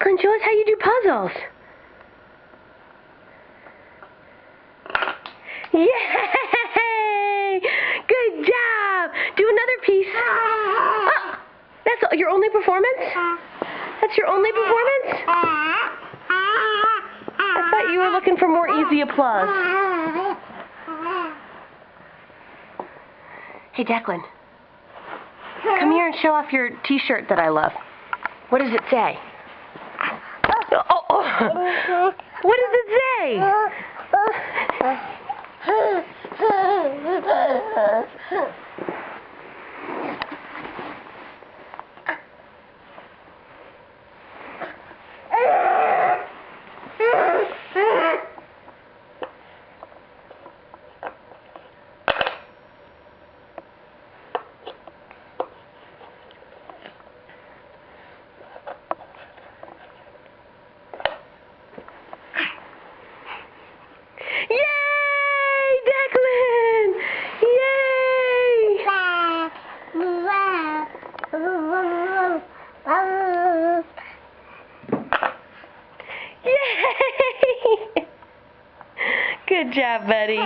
Declan, show us how you do puzzles. Yay! Good job! Do another piece. Oh, that's your only performance? That's your only performance? I thought you were looking for more easy applause. Hey, Declan. Come here and show off your t-shirt that I love. What does it say? Oh. What does it say? Yay, Declan! Yay! Yay! Good job, buddy.